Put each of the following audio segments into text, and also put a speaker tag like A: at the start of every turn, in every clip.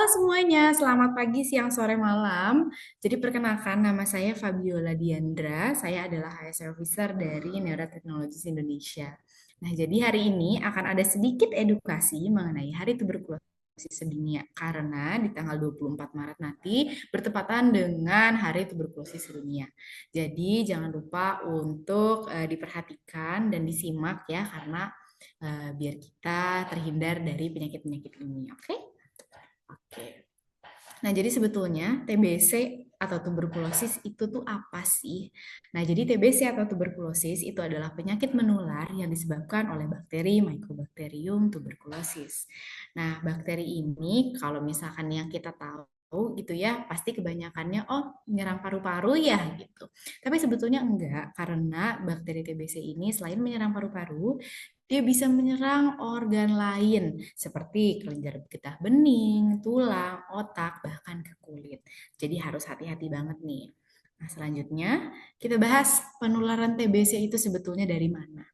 A: semuanya, selamat pagi, siang, sore, malam. Jadi perkenalkan, nama saya Fabiola Diandra. Saya adalah HSE Officer dari Neurotechnologies Indonesia. Nah, jadi hari ini akan ada sedikit edukasi mengenai Hari Tuberkulosis Sedunia karena di tanggal 24 Maret nanti bertepatan dengan Hari Tuberkulosis Sedunia. Jadi jangan lupa untuk diperhatikan dan disimak ya karena biar kita terhindar dari penyakit-penyakit ini, oke? Oke. Nah, jadi sebetulnya TBC atau tuberkulosis itu tuh apa sih? Nah, jadi TBC atau tuberkulosis itu adalah penyakit menular yang disebabkan oleh bakteri Mycobacterium tuberculosis. Nah, bakteri ini kalau misalkan yang kita tahu gitu ya, pasti kebanyakannya menyerang paru-paru ya gitu. Tapi sebetulnya enggak, karena bakteri TBC ini selain menyerang paru-paru, dia bisa menyerang organ lain seperti kelenjar getah bening, tulang, otak, bahkan ke kulit. Jadi harus hati-hati banget nih. Nah, selanjutnya kita bahas penularan TBC itu sebetulnya dari mana.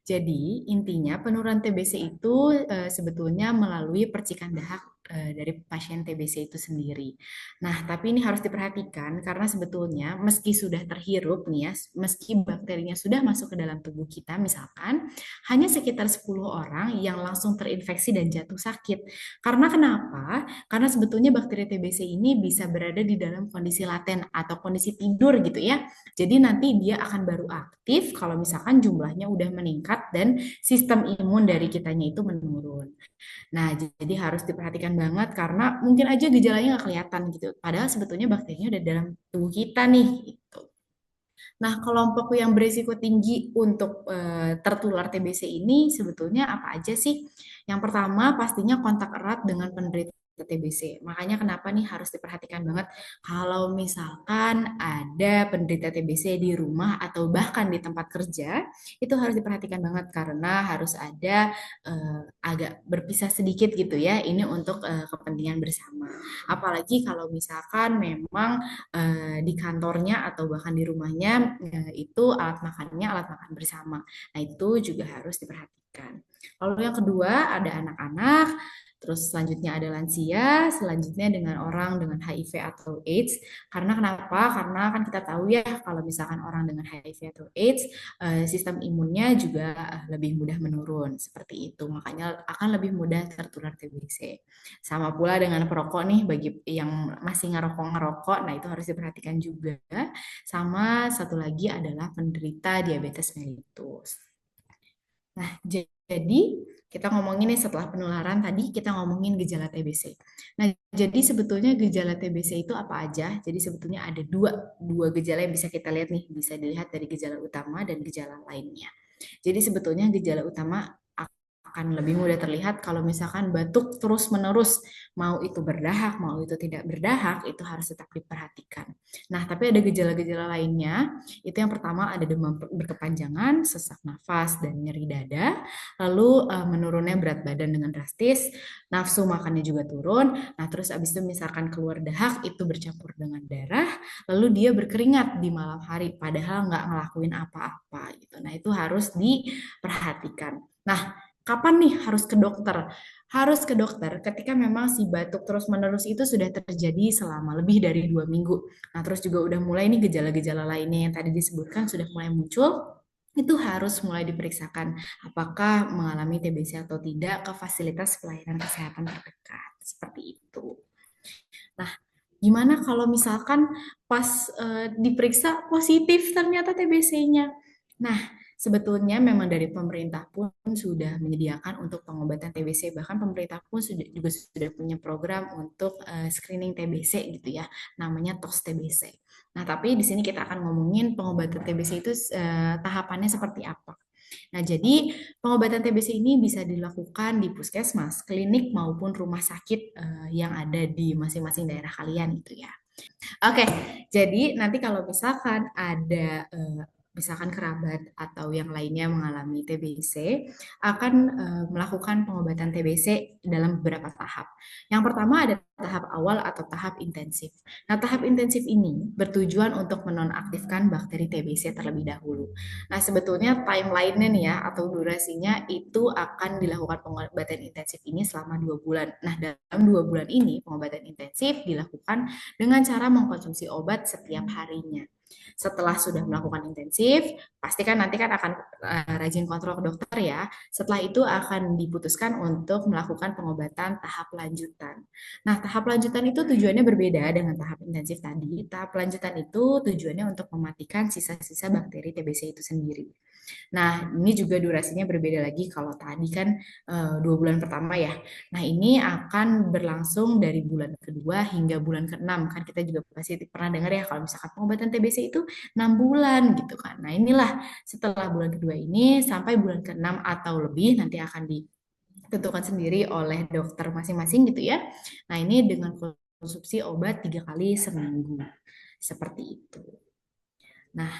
A: Jadi intinya penurunan TBC itu sebetulnya melalui percikan dahak dari pasien TBC itu sendiri. Nah, tapi ini harus diperhatikan karena sebetulnya meski sudah terhirup nih ya, meski bakterinya sudah masuk ke dalam tubuh kita misalkan, hanya sekitar 10 orang yang langsung terinfeksi dan jatuh sakit. Karena kenapa? Karena sebetulnya bakteri TBC ini bisa berada di dalam kondisi laten atau kondisi tidur gitu ya. Jadi nanti dia akan baru aktif kalau misalkan jumlahnya udah meningkat dan sistem imun dari kitanya itu menurun. Nah, jadi harus diperhatikan banget karena mungkin aja gejalanya nggak kelihatan gitu. Padahal sebetulnya bakterinya udah dalam tubuh kita nih. Gitu. Nah, kelompok yang berisiko tinggi untuk tertular TBC ini sebetulnya apa aja sih? Yang pertama pastinya kontak erat dengan penderita TBC. Makanya kenapa nih harus diperhatikan banget kalau misalkan ada penderita TBC di rumah atau bahkan di tempat kerja, itu harus diperhatikan banget karena harus ada agak berpisah sedikit gitu ya. Ini untuk kepentingan bersama. Apalagi kalau misalkan memang di kantornya atau bahkan di rumahnya itu alat makannya alat makan bersama. Nah, itu juga harus diperhatikan. Lalu yang kedua ada anak-anak, terus selanjutnya ada lansia, selanjutnya dengan orang dengan HIV atau AIDS. Karena kenapa? Karena kan kita tahu ya kalau misalkan orang dengan HIV atau AIDS, sistem imunnya juga lebih mudah menurun seperti itu. Makanya akan lebih mudah tertular TBC. Sama pula dengan perokok nih, bagi yang masih ngerokok-ngerokok, nah itu harus diperhatikan juga. Sama satu lagi adalah penderita diabetes mellitus. Nah, jadi kita ngomongin nih setelah penularan tadi kita ngomongin gejala TBC. Nah, jadi sebetulnya gejala TBC itu apa aja? Jadi sebetulnya ada dua gejala yang bisa kita lihat nih, bisa dilihat dari gejala utama dan gejala lainnya. Jadi sebetulnya gejala utama akan lebih mudah terlihat kalau misalkan batuk terus-menerus, mau itu berdahak, mau itu tidak berdahak, itu harus tetap diperhatikan. Nah, tapi ada gejala-gejala lainnya. Itu yang pertama ada demam berkepanjangan, sesak nafas, dan nyeri dada. Lalu menurunnya berat badan dengan drastis, nafsu makannya juga turun. Nah, terus abis itu misalkan keluar dahak, itu bercampur dengan darah, lalu dia berkeringat di malam hari, padahal nggak ngelakuin apa-apa gitu. Nah, itu harus diperhatikan. Nah, kapan nih harus ke dokter? Harus ke dokter ketika memang si batuk terus-menerus itu sudah terjadi selama lebih dari 2 minggu. Nah, terus juga udah mulai nih gejala-gejala lainnya yang tadi disebutkan sudah mulai muncul, itu harus mulai diperiksakan apakah mengalami TBC atau tidak ke fasilitas pelayanan kesehatan terdekat. Seperti itu. Nah, gimana kalau misalkan pas diperiksa positif ternyata TBC-nya? Nah, sebetulnya memang dari pemerintah pun sudah menyediakan untuk pengobatan TBC. Bahkan pemerintah pun juga sudah punya program untuk screening TBC gitu ya, namanya TOS TBC. Nah, tapi di sini kita akan ngomongin pengobatan TBC itu tahapannya seperti apa. Nah, jadi pengobatan TBC ini bisa dilakukan di puskesmas, klinik maupun rumah sakit yang ada di masing-masing daerah kalian gitu ya. Oke, jadi nanti kalau misalkan ada misalkan kerabat atau yang lainnya mengalami TBC, akan melakukan pengobatan TBC dalam beberapa tahap. Yang pertama ada tahap awal atau tahap intensif. Nah, tahap intensif ini bertujuan untuk menonaktifkan bakteri TBC terlebih dahulu. Nah, sebetulnya timeline-nya nih ya, atau durasinya itu akan dilakukan pengobatan intensif ini selama 2 bulan. Nah, dalam 2 bulan ini pengobatan intensif dilakukan dengan cara mengkonsumsi obat setiap harinya. Setelah sudah melakukan intensif, pastikan nanti kan akan rajin kontrol ke dokter ya. Setelah itu akan diputuskan untuk melakukan pengobatan tahap lanjutan. Nah, tahap lanjutan itu tujuannya berbeda dengan tahap intensif tadi. Tahap lanjutan itu tujuannya untuk mematikan sisa-sisa bakteri TBC itu sendiri. Nah, ini juga durasinya berbeda lagi kalau tadi kan 2 bulan pertama ya. Nah, ini akan berlangsung dari bulan kedua hingga bulan ke-6. Kan kita juga pasti pernah dengar ya kalau misalkan pengobatan TBC itu 6 bulan gitu kan. Nah, inilah setelah bulan kedua ini sampai bulan ke-6 atau lebih nanti akan ditentukan sendiri oleh dokter masing-masing gitu ya. Nah, ini dengan konsumsi obat 3 kali seminggu. Seperti itu. Nah,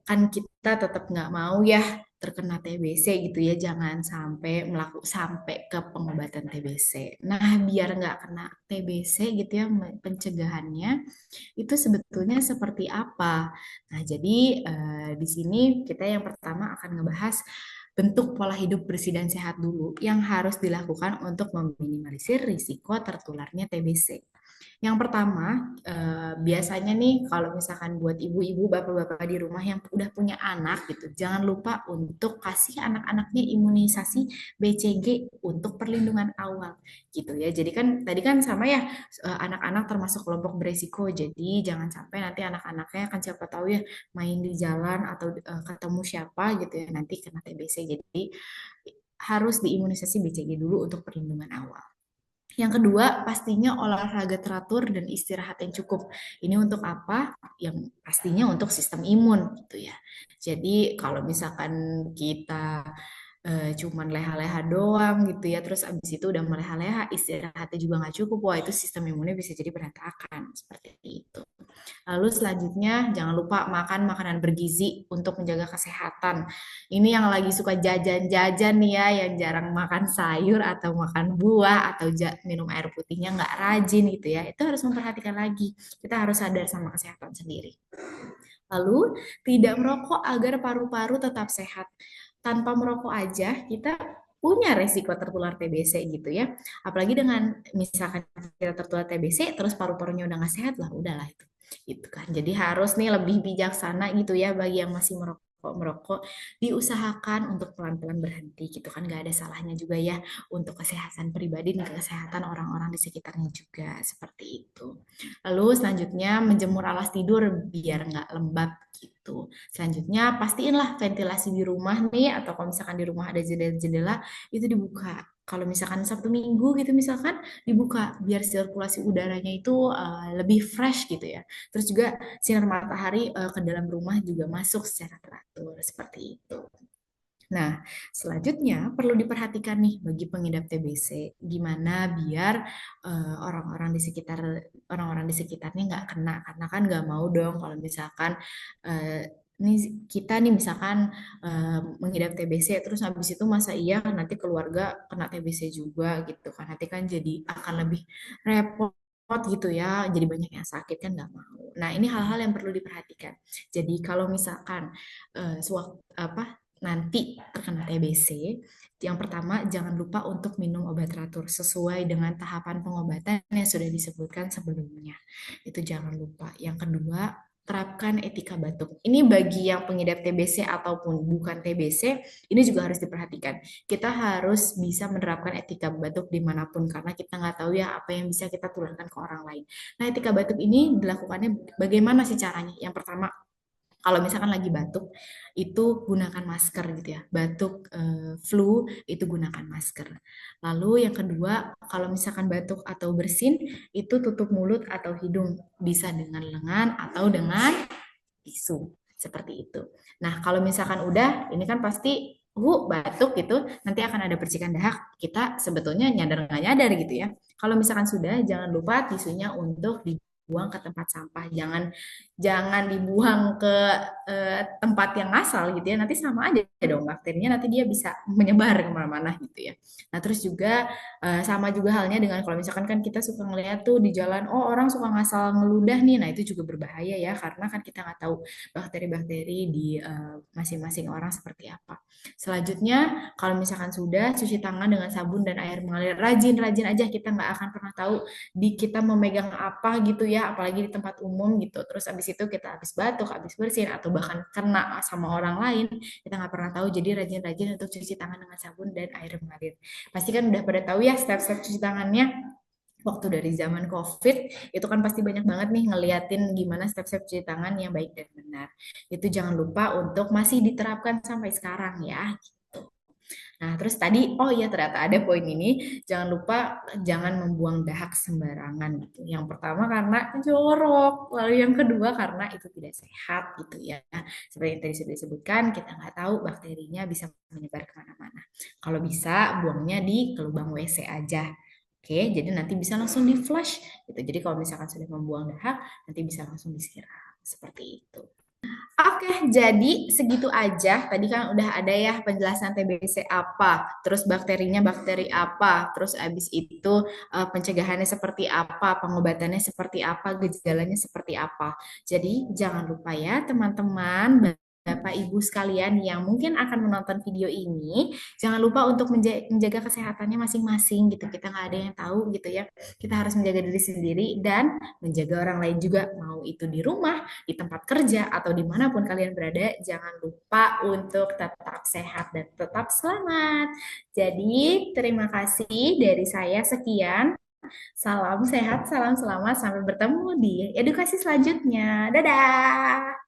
A: kan kita tetap nggak mau ya terkena TBC gitu ya, jangan sampai sampai ke pengobatan TBC. Nah, biar nggak kena TBC gitu ya, pencegahannya itu sebetulnya seperti apa? Nah, jadi di sini kita yang pertama akan ngebahas bentuk pola hidup bersih dan sehat dulu yang harus dilakukan untuk meminimalisir risiko tertularnya TBC. Yang pertama, biasanya nih kalau misalkan buat ibu-ibu, bapak-bapak di rumah yang udah punya anak gitu, jangan lupa untuk kasih anak-anaknya imunisasi BCG untuk perlindungan awal gitu ya. Jadi kan tadi kan sama ya, anak-anak termasuk kelompok beresiko. Jadi jangan sampai nanti anak-anaknya kan siapa tahu ya main di jalan atau ketemu siapa gitu ya nanti kena TBC. Jadi harus diimunisasi BCG dulu untuk perlindungan awal. Yang kedua, pastinya olahraga teratur dan istirahat yang cukup. Ini untuk apa? Yang pastinya untuk sistem imun gitu ya. Jadi kalau misalkan kita cuman leha-leha doang gitu ya, terus abis itu udah meleha-leha, istirahatnya juga nggak cukup, wah itu sistem imunnya bisa jadi berantakan seperti itu. Lalu selanjutnya jangan lupa makan makanan bergizi untuk menjaga kesehatan. Ini yang lagi suka jajan-jajan nih ya, yang jarang makan sayur atau makan buah atau minum air putihnya nggak rajin gitu ya. Itu harus memperhatikan lagi. Kita harus sadar sama kesehatan sendiri. Lalu tidak merokok agar paru-paru tetap sehat. Tanpa merokok aja kita punya resiko tertular TBC gitu ya. Apalagi dengan misalkan kita tertular TBC terus paru-parunya udah nggak sehat lah, udahlah itu. Gitu kan. Jadi harus nih lebih bijaksana gitu ya bagi yang masih merokok diusahakan untuk pelan-pelan berhenti gitu kan, nggak ada salahnya juga ya untuk kesehatan pribadi dan kesehatan orang-orang di sekitarnya juga seperti itu. Lalu selanjutnya menjemur alas tidur biar nggak lembab gitu. Selanjutnya pastiinlah ventilasi di rumah nih atau kalau misalkan di rumah ada jendela-jendela itu dibuka. Kalau misalkan Sabtu Minggu gitu misalkan dibuka biar sirkulasi udaranya itu lebih fresh gitu ya. Terus juga sinar matahari ke dalam rumah juga masuk secara teratur seperti itu. Nah, selanjutnya perlu diperhatikan nih bagi pengidap TBC, gimana biar orang-orang di sekitar orang-orang di sekitarnya nggak kena, karena kan nggak mau dong kalau misalkan eh, ini kita nih misalkan mengidap TBC, terus habis itu masa iya nanti keluarga kena TBC juga gitu kan, nanti kan jadi akan lebih repot gitu ya, jadi banyak yang sakit kan nggak mau. Nah, ini hal-hal yang perlu diperhatikan. Jadi kalau misalkan sewaktu apa nanti terkena TBC, yang pertama jangan lupa untuk minum obat teratur sesuai dengan tahapan pengobatan yang sudah disebutkan sebelumnya. Itu jangan lupa. Yang kedua, terapkan etika batuk. Ini bagi yang pengidap TBC ataupun bukan TBC, ini juga harus diperhatikan. Kita harus bisa menerapkan etika batuk dimanapun karena kita nggak tahu ya apa yang bisa kita tularkan ke orang lain. Nah, etika batuk ini dilakukannya bagaimana sih caranya? Yang pertama, kalau misalkan lagi batuk, itu gunakan masker gitu ya. Batuk flu itu gunakan masker. Lalu yang kedua, kalau misalkan batuk atau bersin, itu tutup mulut atau hidung. Bisa dengan lengan atau dengan tisu. Seperti itu. Nah, kalau misalkan udah, ini kan pasti batuk gitu, nanti akan ada percikan dahak. Kita sebetulnya nyadar nggak nyadar gitu ya. Kalau misalkan sudah, jangan lupa tisunya untuk buang ke tempat sampah. Jangan jangan dibuang ke tempat yang asal gitu ya. Nanti sama aja dong bakterinya, nanti dia bisa menyebar kemana-mana gitu ya. Nah terus juga sama juga halnya dengan kalau misalkan kan kita suka ngeliat tuh di jalan, oh orang suka ngasal ngeludah nih. Nah itu juga berbahaya ya, karena kan kita nggak tahu bakteri-bakteri di masing-masing orang seperti apa. Selanjutnya, kalau misalkan sudah cuci tangan dengan sabun dan air mengalir, rajin-rajin aja, kita nggak akan pernah tahu di kita memegang apa gitu ya, apalagi di tempat umum gitu. Terus abis itu kita habis batuk, habis bersin, atau bahkan kena sama orang lain, kita nggak pernah tahu. Jadi rajin-rajin untuk cuci tangan dengan sabun dan air mengalir. Pasti kan udah pada tahu ya step-step cuci tangannya. Waktu dari zaman COVID, itu kan pasti banyak banget nih ngeliatin gimana step-step cuci tangan yang baik dan benar. Itu jangan lupa untuk masih diterapkan sampai sekarang ya. Nah, terus tadi, oh iya ternyata ada poin ini, jangan lupa jangan membuang dahak sembarangan gitu. Yang pertama karena jorok, lalu yang kedua karena itu tidak sehat gitu ya. Seperti yang tadi sudah disebutkan, kita nggak tahu bakterinya bisa menyebar kemana-mana. Kalau bisa, buangnya di ke lubang WC aja. Oke, jadi nanti bisa langsung di flush gitu. Jadi kalau misalkan sudah membuang dahak, nanti bisa langsung disiram. Seperti itu. Oke, jadi segitu aja. Tadi kan udah ada ya penjelasan TBC apa, terus bakterinya bakteri apa, terus abis itu pencegahannya seperti apa, pengobatannya seperti apa, gejalanya seperti apa. Jadi jangan lupa ya teman-teman, Bapak Ibu sekalian yang mungkin akan menonton video ini, jangan lupa untuk menjaga kesehatannya masing-masing gitu. Kita nggak ada yang tahu gitu ya. Kita harus menjaga diri sendiri dan menjaga orang lain juga, mau itu di rumah, di tempat kerja, atau dimanapun kalian berada, jangan lupa untuk tetap sehat dan tetap selamat. Jadi, terima kasih dari saya sekian. Salam sehat, salam selamat, sampai bertemu di edukasi selanjutnya. Dadah!